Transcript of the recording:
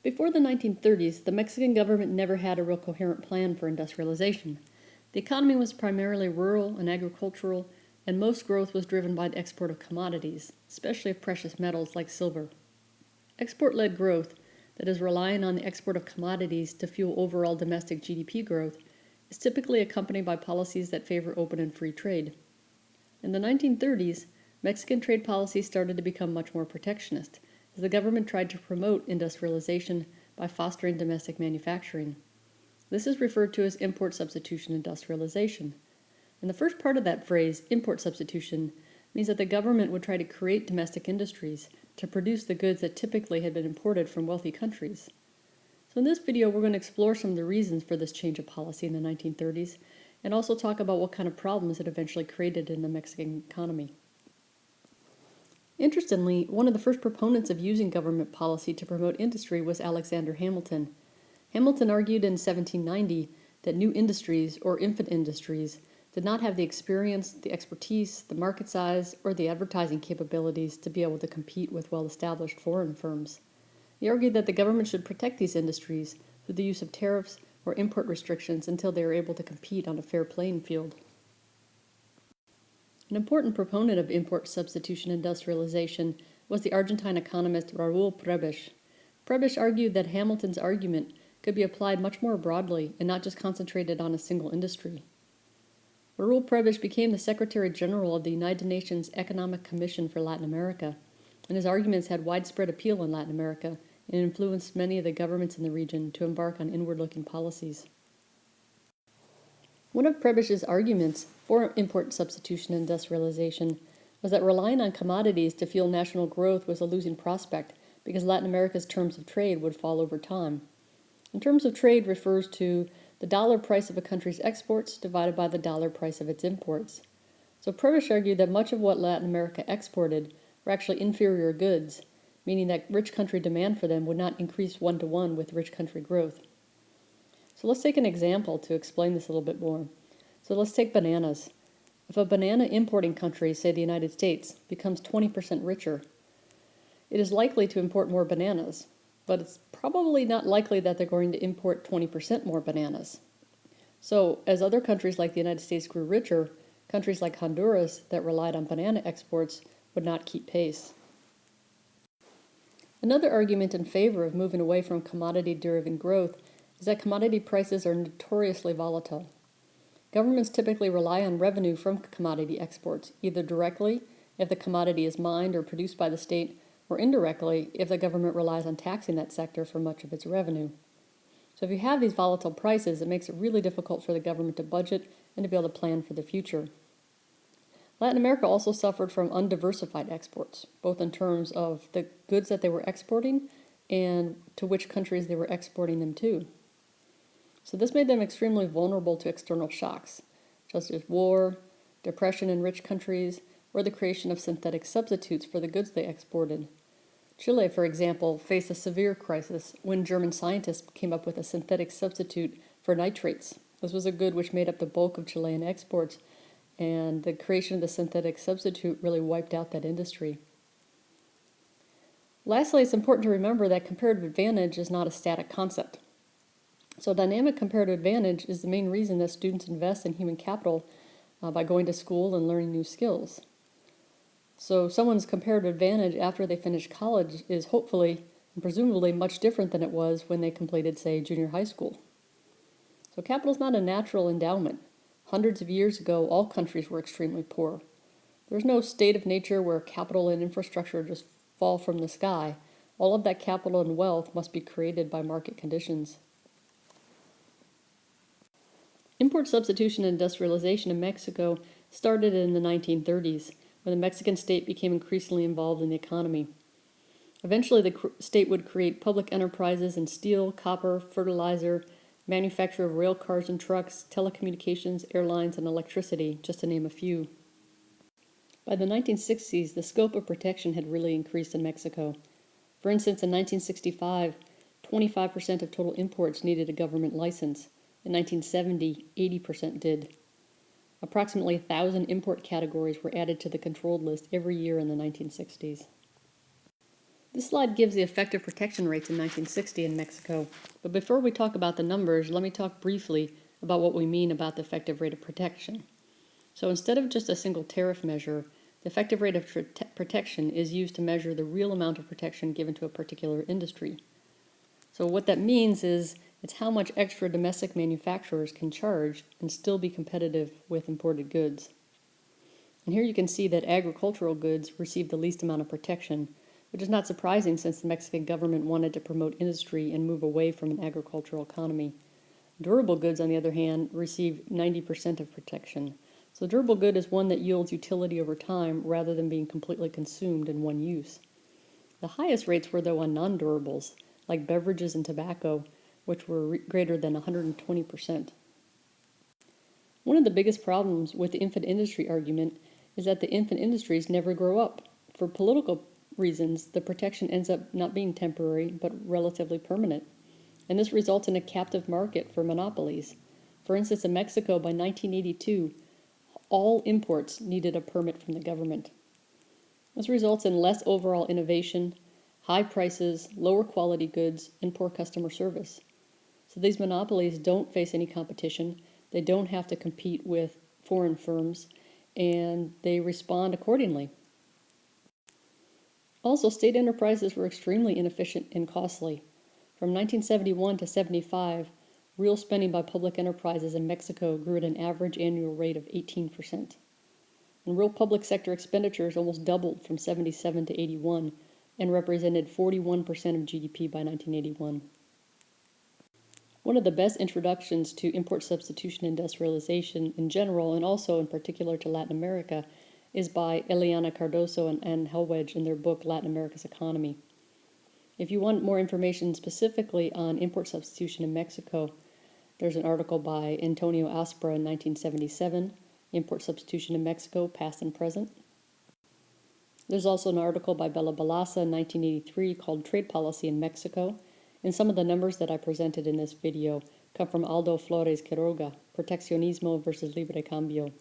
Before the 1930s, the Mexican government never had a real coherent plan for industrialization. The economy was primarily rural and agricultural, and most growth was driven by the export of commodities, especially of precious metals like silver. Export-led growth, that is relying on the export of commodities to fuel overall domestic GDP growth, is typically accompanied by policies that favor open and free trade. In the 1930s, Mexican trade policy started to become much more protectionist, as the government tried to promote industrialization by fostering domestic manufacturing. This is referred to as import substitution industrialization. And the first part of that phrase, import substitution, means that the government would try to create domestic industries to produce the goods that typically had been imported from wealthy countries. So in this video, we're going to explore some of the reasons for this change of policy in the 1930s, and also talk about what kind of problems it eventually created in the Mexican economy. Interestingly, one of the first proponents of using government policy to promote industry was Alexander Hamilton. Hamilton argued in 1790 that new industries, or infant industries, did not have the experience, the expertise, the market size, or the advertising capabilities to be able to compete with well-established foreign firms. He argued that the government should protect these industries through the use of tariffs or import restrictions until they are able to compete on a fair playing field. An important proponent of import substitution industrialization was the Argentine economist Raúl Prebisch. Prebisch argued that Hamilton's argument could be applied much more broadly and not just concentrated on a single industry. Raúl Prebisch became the Secretary General of the United Nations Economic Commission for Latin America, and his arguments had widespread appeal in Latin America and influenced many of the governments in the region to embark on inward-looking policies. One of Prebisch's arguments for import substitution industrialization was that relying on commodities to fuel national growth was a losing prospect because Latin America's terms of trade would fall over time. And terms of trade refers to the dollar price of a country's exports divided by the dollar price of its imports. So Prebisch argued that much of what Latin America exported were actually inferior goods, meaning that rich country demand for them would not increase one-to-one with rich country growth. So let's take an example to explain this a little bit more. So let's take bananas. If a banana importing country, say the United States, becomes 20% richer, it is likely to import more bananas, but it's probably not likely that they're going to import 20% more bananas. So as other countries like the United States grew richer, countries like Honduras that relied on banana exports would not keep pace. Another argument in favor of moving away from commodity-driven growth is that commodity prices are notoriously volatile. Governments typically rely on revenue from commodity exports, either directly, if the commodity is mined or produced by the state, or indirectly, if the government relies on taxing that sector for much of its revenue. So if you have these volatile prices, it makes it really difficult for the government to budget and to be able to plan for the future. Latin America also suffered from undiversified exports, both in terms of the goods that they were exporting and to which countries they were exporting them to. So this made them extremely vulnerable to external shocks, such as war, depression in rich countries, or the creation of synthetic substitutes for the goods they exported. Chile, for example, faced a severe crisis when German scientists came up with a synthetic substitute for nitrates. This was a good which made up the bulk of Chilean exports, and the creation of the synthetic substitute really wiped out that industry. Lastly, it's important to remember that comparative advantage is not a static concept. So dynamic comparative advantage is the main reason that students invest in human capital by going to school and learning new skills. So someone's comparative advantage after they finish college is hopefully and presumably much different than it was when they completed, say, junior high school. So capital is not a natural endowment. Hundreds of years ago, all countries were extremely poor. There's no state of nature where capital and infrastructure just fall from the sky. All of that capital and wealth must be created by market conditions. Import substitution and industrialization in Mexico started in the 1930s, when the Mexican state became increasingly involved in the economy. Eventually, the state would create public enterprises in steel, copper, fertilizer, manufacture of rail cars and trucks, telecommunications, airlines, and electricity, just to name a few. By the 1960s, the scope of protection had really increased in Mexico. For instance, in 1965, 25% of total imports needed a government license. In 1970, 80% did. Approximately 1,000 import categories were added to the controlled list every year in the 1960s. This slide gives the effective protection rates in 1960 in Mexico, but before we talk about the numbers, let me talk briefly about what we mean about the effective rate of protection. So instead of just a single tariff measure, the effective rate of protection is used to measure the real amount of protection given to a particular industry. So what that means is it's how much extra domestic manufacturers can charge and still be competitive with imported goods. And here you can see that agricultural goods receive the least amount of protection, which is not surprising since the Mexican government wanted to promote industry and move away from an agricultural economy. Durable goods, on the other hand, receive 90% of protection. So a durable good is one that yields utility over time rather than being completely consumed in one use. The highest rates were, though, on non-durables, like beverages and tobacco, which were greater than 120%. One of the biggest problems with the infant industry argument is that the infant industries never grow up. For political reasons, the protection ends up not being temporary, but relatively permanent. And this results in a captive market for monopolies. For instance, in Mexico, by 1982, all imports needed a permit from the government. This results in less overall innovation, high prices, lower quality goods, and poor customer service. So these monopolies don't face any competition, they don't have to compete with foreign firms, and they respond accordingly. Also, state enterprises were extremely inefficient and costly. From 1971 to 75, real spending by public enterprises in Mexico grew at an average annual rate of 18%. And real public sector expenditures almost doubled from 77 to 81 and represented 41% of GDP by 1981. One of the best introductions to import substitution industrialization in general, and also in particular to Latin America, is by Eliana Cardoso and Ann Helwedge in their book Latin America's Economy. If you want more information specifically on import substitution in Mexico, there's an article by Antonio Aspra in 1977, Import Substitution in Mexico, Past and Present. There's also an article by Bella Balasa in 1983 called Trade Policy in Mexico, and some of the numbers that I presented in this video come from Aldo Flores Quiroga, Proteccionismo versus Libre Cambio.